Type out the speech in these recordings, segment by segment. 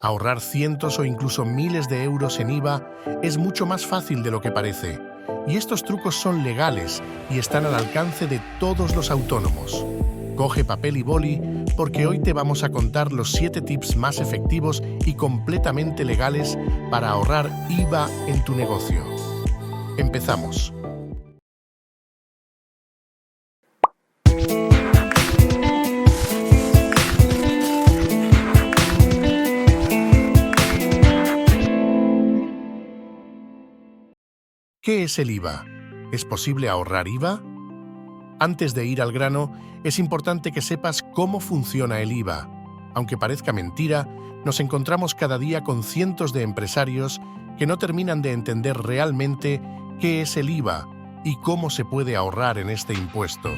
Ahorrar cientos o incluso miles de euros en IVA es mucho más fácil de lo que parece. Y estos trucos son legales y están al alcance de todos los autónomos. Coge papel y boli porque hoy te vamos a contar los 7 tips más efectivos y completamente legales para ahorrar IVA en tu negocio. Empezamos. ¿Qué es el IVA? ¿Es posible ahorrar IVA? Antes de ir al grano, es importante que sepas cómo funciona el IVA. Aunque parezca mentira, nos encontramos cada día con cientos de empresarios que no terminan de entender realmente qué es el IVA y cómo se puede ahorrar en este impuesto.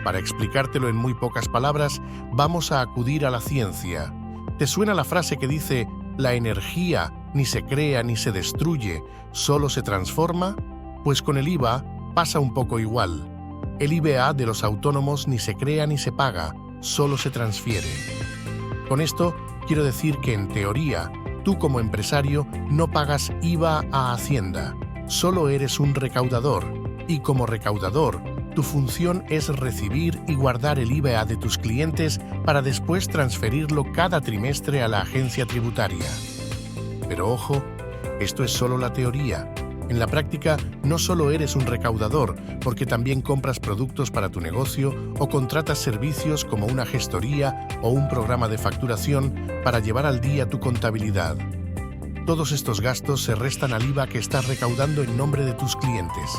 Para explicártelo en muy pocas palabras, vamos a acudir a la ciencia. ¿Te suena la frase que dice, la energía ni se crea ni se destruye, solo se transforma? Pues con el IVA pasa un poco igual. El IVA de los autónomos ni se crea ni se paga, solo se transfiere. Con esto quiero decir que en teoría, tú como empresario no pagas IVA a Hacienda, solo eres un recaudador. Y como recaudador, tu función es recibir y guardar el IVA de tus clientes para después transferirlo cada trimestre a la agencia tributaria. Pero ojo, esto es solo la teoría. En la práctica, no solo eres un recaudador, porque también compras productos para tu negocio o contratas servicios como una gestoría o un programa de facturación para llevar al día tu contabilidad. Todos estos gastos se restan al IVA que estás recaudando en nombre de tus clientes.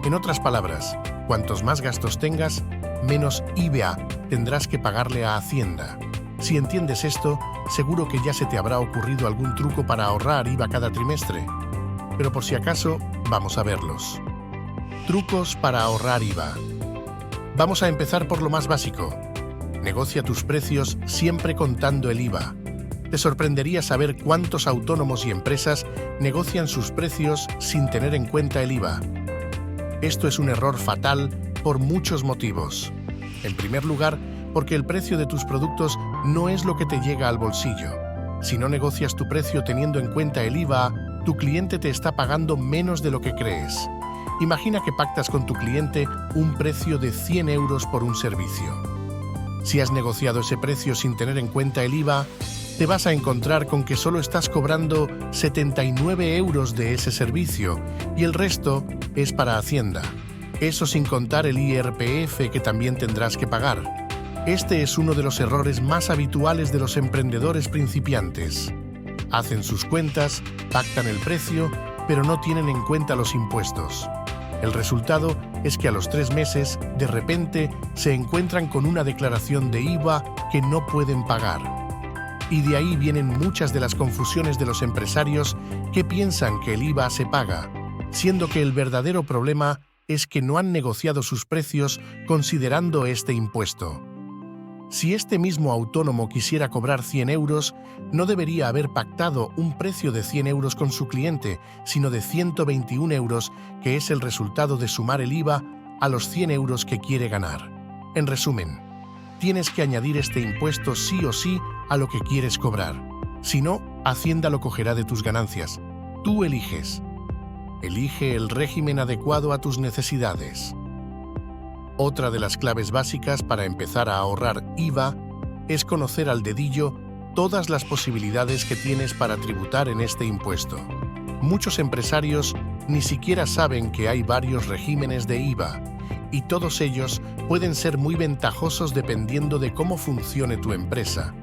En otras palabras, cuantos más gastos tengas, menos IVA tendrás que pagarle a Hacienda. Si entiendes esto, seguro que ya se te habrá ocurrido algún truco para ahorrar IVA cada trimestre. Pero por si acaso, vamos a verlos. Trucos para ahorrar IVA. Vamos a empezar por lo más básico. Negocia tus precios siempre contando el IVA. Te sorprendería saber cuántos autónomos y empresas negocian sus precios sin tener en cuenta el IVA. Esto es un error fatal por muchos motivos. En primer lugar, porque el precio de tus productos no es lo que te llega al bolsillo. Si no negocias tu precio teniendo en cuenta el IVA, tu cliente te está pagando menos de lo que crees. Imagina que pactas con tu cliente un precio de 100 euros por un servicio. Si has negociado ese precio sin tener en cuenta el IVA, te vas a encontrar con que solo estás cobrando 79 euros de ese servicio y el resto es para Hacienda. Eso sin contar el IRPF que también tendrás que pagar. Este es uno de los errores más habituales de los emprendedores principiantes. Hacen sus cuentas, pactan el precio, pero no tienen en cuenta los impuestos. El resultado es que a los 3 meses, de repente, se encuentran con una declaración de IVA que no pueden pagar. Y de ahí vienen muchas de las confusiones de los empresarios que piensan que el IVA se paga, siendo que el verdadero problema es que no han negociado sus precios considerando este impuesto. Si este mismo autónomo quisiera cobrar 100 euros, no debería haber pactado un precio de 100 euros con su cliente, sino de 121 euros, que es el resultado de sumar el IVA a los 100 euros que quiere ganar. En resumen, tienes que añadir este impuesto sí o sí a lo que quieres cobrar. Si no, Hacienda lo cogerá de tus ganancias. Tú eliges. Elige el régimen adecuado a tus necesidades. Otra de las claves básicas para empezar a ahorrar IVA es conocer al dedillo todas las posibilidades que tienes para tributar en este impuesto. Muchos empresarios ni siquiera saben que hay varios regímenes de IVA, y todos ellos pueden ser muy ventajosos dependiendo de cómo funcione tu empresa.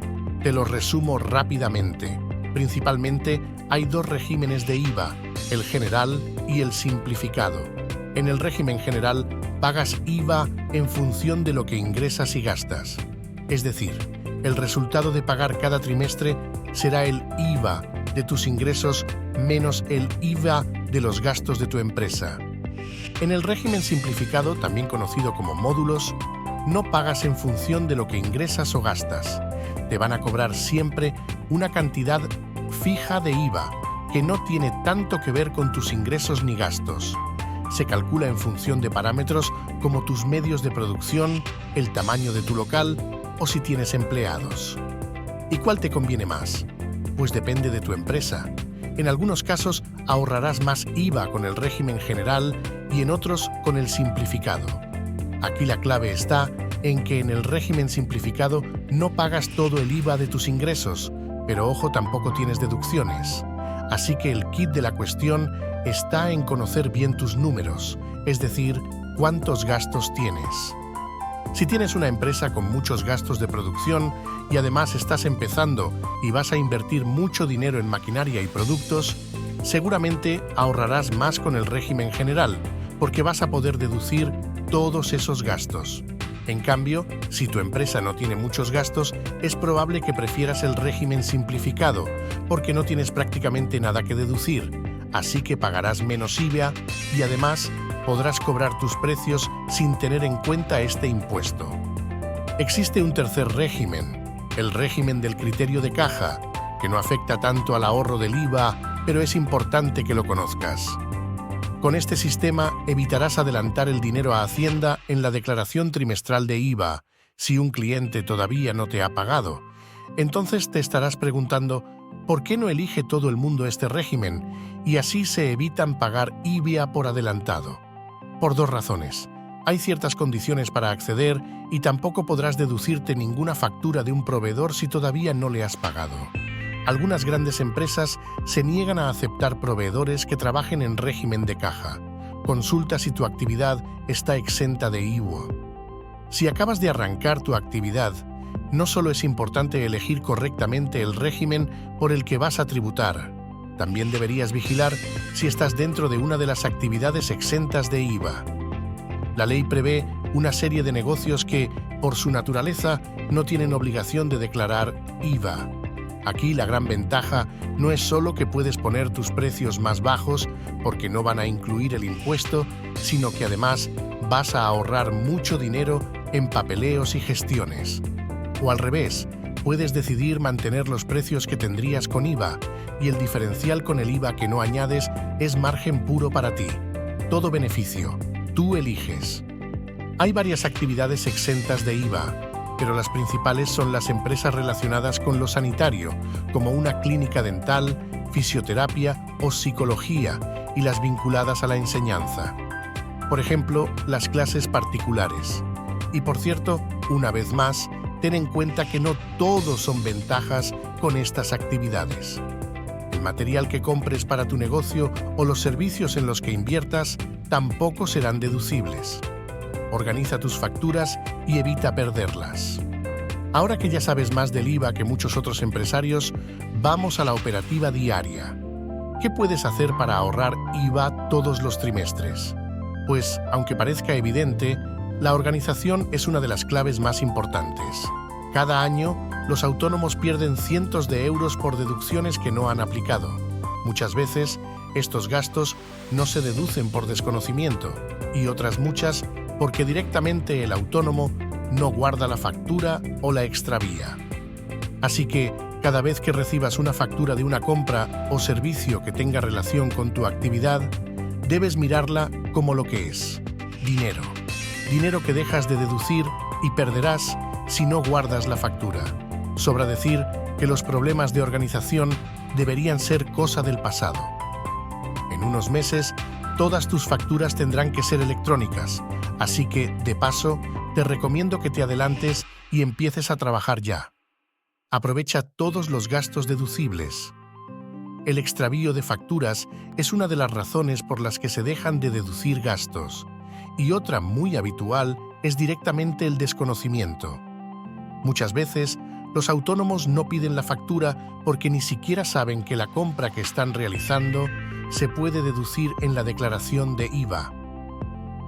Te los resumo rápidamente. Principalmente hay 2 regímenes de IVA, el general y el simplificado. En el régimen general, pagas IVA en función de lo que ingresas y gastas. Es decir, el resultado de pagar cada trimestre será el IVA de tus ingresos menos el IVA de los gastos de tu empresa. En el régimen simplificado, también conocido como módulos, no pagas en función de lo que ingresas o gastas. Te van a cobrar siempre una cantidad fija de IVA que no tiene tanto que ver con tus ingresos ni gastos. Se calcula en función de parámetros como tus medios de producción, el tamaño de tu local o si tienes empleados. ¿Y cuál te conviene más? Pues depende de tu empresa. En algunos casos ahorrarás más IVA con el régimen general y en otros con el simplificado. Aquí la clave está en que en el régimen simplificado no pagas todo el IVA de tus ingresos, pero ojo, tampoco tienes deducciones. Así que el kit de la cuestión está en conocer bien tus números, es decir, cuántos gastos tienes. Si tienes una empresa con muchos gastos de producción y además estás empezando y vas a invertir mucho dinero en maquinaria y productos, seguramente ahorrarás más con el régimen general, porque vas a poder deducir todos esos gastos. En cambio, si tu empresa no tiene muchos gastos, es probable que prefieras el régimen simplificado, porque no tienes prácticamente nada que deducir, así que pagarás menos IVA y además podrás cobrar tus precios sin tener en cuenta este impuesto. Existe un tercer régimen, el régimen del criterio de caja, que no afecta tanto al ahorro del IVA, pero es importante que lo conozcas. Con este sistema evitarás adelantar el dinero a Hacienda en la declaración trimestral de IVA si un cliente todavía no te ha pagado. Entonces te estarás preguntando, ¿por qué no elige todo el mundo este régimen y así se evitan pagar IVA por adelantado? Por dos razones. Hay ciertas condiciones para acceder y tampoco podrás deducirte ninguna factura de un proveedor si todavía no le has pagado. Algunas grandes empresas se niegan a aceptar proveedores que trabajen en régimen de caja. Consulta si tu actividad está exenta de IVA. Si acabas de arrancar tu actividad, no solo es importante elegir correctamente el régimen por el que vas a tributar, también deberías vigilar si estás dentro de una de las actividades exentas de IVA. La ley prevé una serie de negocios que, por su naturaleza, no tienen obligación de declarar IVA. Aquí la gran ventaja no es solo que puedes poner tus precios más bajos porque no van a incluir el impuesto, sino que además vas a ahorrar mucho dinero en papeleos y gestiones. O al revés, puedes decidir mantener los precios que tendrías con IVA y el diferencial con el IVA que no añades es margen puro para ti. Todo beneficio, tú eliges. Hay varias actividades exentas de IVA, pero las principales son las empresas relacionadas con lo sanitario, como una clínica dental, fisioterapia o psicología, y las vinculadas a la enseñanza. Por ejemplo, las clases particulares. Y por cierto, una vez más, ten en cuenta que no todos son ventajas con estas actividades. El material que compres para tu negocio o los servicios en los que inviertas tampoco serán deducibles. Organiza tus facturas y evita perderlas. Ahora que ya sabes más del IVA que muchos otros empresarios, vamos a la operativa diaria. ¿Qué puedes hacer para ahorrar IVA todos los trimestres? Pues, aunque parezca evidente, la organización es una de las claves más importantes. Cada año, los autónomos pierden cientos de euros por deducciones que no han aplicado. Muchas veces, estos gastos no se deducen por desconocimiento y otras muchas porque directamente el autónomo no guarda la factura o la extravía. Así que, cada vez que recibas una factura de una compra o servicio que tenga relación con tu actividad, debes mirarla como lo que es: dinero. Dinero que dejas de deducir y perderás si no guardas la factura. Sobra decir que los problemas de organización deberían ser cosa del pasado. En unos meses, todas tus facturas tendrán que ser electrónicas, así que, de paso, te recomiendo que te adelantes y empieces a trabajar ya. Aprovecha todos los gastos deducibles. El extravío de facturas es una de las razones por las que se dejan de deducir gastos, y otra muy habitual es directamente el desconocimiento. Muchas veces, los autónomos no piden la factura porque ni siquiera saben que la compra que están realizando se puede deducir en la declaración de IVA.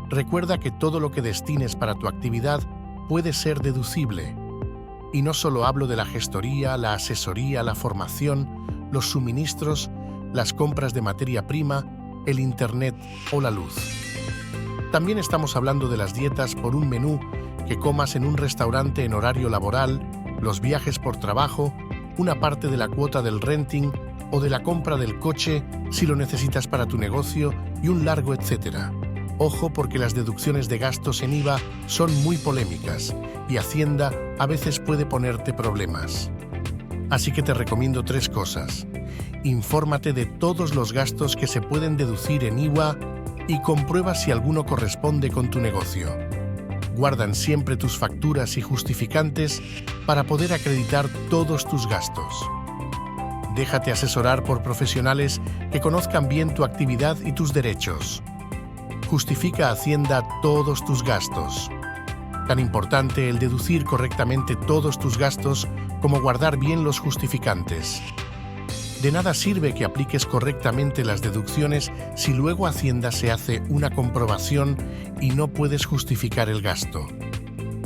Recuerda que todo lo que destines para tu actividad puede ser deducible. Y no solo hablo de la gestoría, la asesoría, la formación, los suministros, las compras de materia prima, el internet o la luz. También estamos hablando de las dietas por un menú que comas en un restaurante en horario laboral, los viajes por trabajo, una parte de la cuota del renting o de la compra del coche si lo necesitas para tu negocio y un largo etcétera. Ojo, porque las deducciones de gastos en IVA son muy polémicas y Hacienda a veces puede ponerte problemas. Así que te recomiendo 3 cosas. Infórmate de todos los gastos que se pueden deducir en IVA y comprueba si alguno corresponde con tu negocio. Guardan siempre tus facturas y justificantes para poder acreditar todos tus gastos. Déjate asesorar por profesionales que conozcan bien tu actividad y tus derechos. Justifica a Hacienda todos tus gastos. Tan importante el deducir correctamente todos tus gastos como guardar bien los justificantes. De nada sirve que apliques correctamente las deducciones si luego Hacienda se hace una comprobación y no puedes justificar el gasto.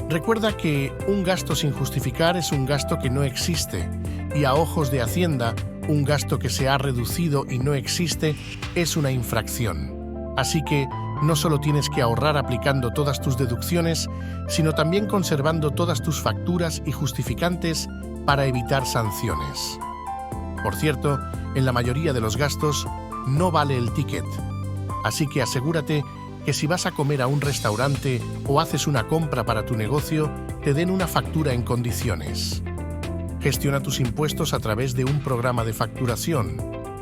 Recuerda que un gasto sin justificar es un gasto que no existe y a ojos de Hacienda, un gasto que se ha reducido y no existe es una infracción. Así que no solo tienes que ahorrar aplicando todas tus deducciones, sino también conservando todas tus facturas y justificantes para evitar sanciones. Por cierto, en la mayoría de los gastos no vale el ticket. Así que asegúrate que si vas a comer a un restaurante o haces una compra para tu negocio, te den una factura en condiciones. Gestiona tus impuestos a través de un programa de facturación.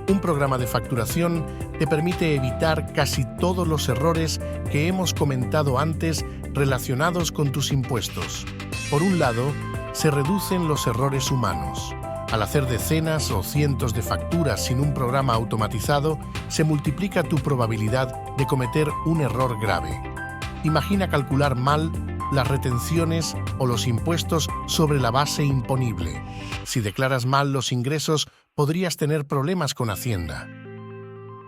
Un programa de facturación te permite evitar casi todos los errores que hemos comentado antes relacionados con tus impuestos. Por un lado, se reducen los errores humanos. Al hacer decenas o cientos de facturas sin un programa automatizado, se multiplica tu probabilidad de cometer un error grave. Imagina calcular mal las retenciones o los impuestos sobre la base imponible. Si declaras mal los ingresos, podrías tener problemas con Hacienda.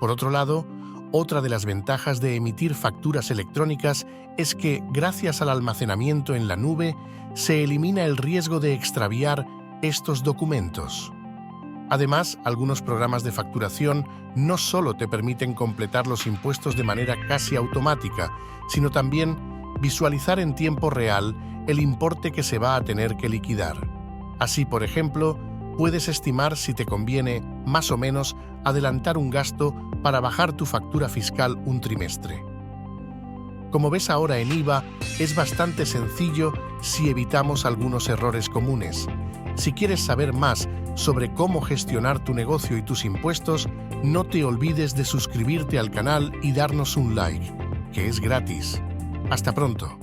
Por otro lado, otra de las ventajas de emitir facturas electrónicas es que, gracias al almacenamiento en la nube, se elimina el riesgo de extraviar estos documentos. Además, algunos programas de facturación no solo te permiten completar los impuestos de manera casi automática, sino también visualizar en tiempo real el importe que se va a tener que liquidar. Así, por ejemplo, puedes estimar si te conviene, más o menos, adelantar un gasto para bajar tu factura fiscal un trimestre. Como ves ahora en IVA, es bastante sencillo si evitamos algunos errores comunes. Si quieres saber más sobre cómo gestionar tu negocio y tus impuestos, no te olvides de suscribirte al canal y darnos un like, que es gratis. Hasta pronto.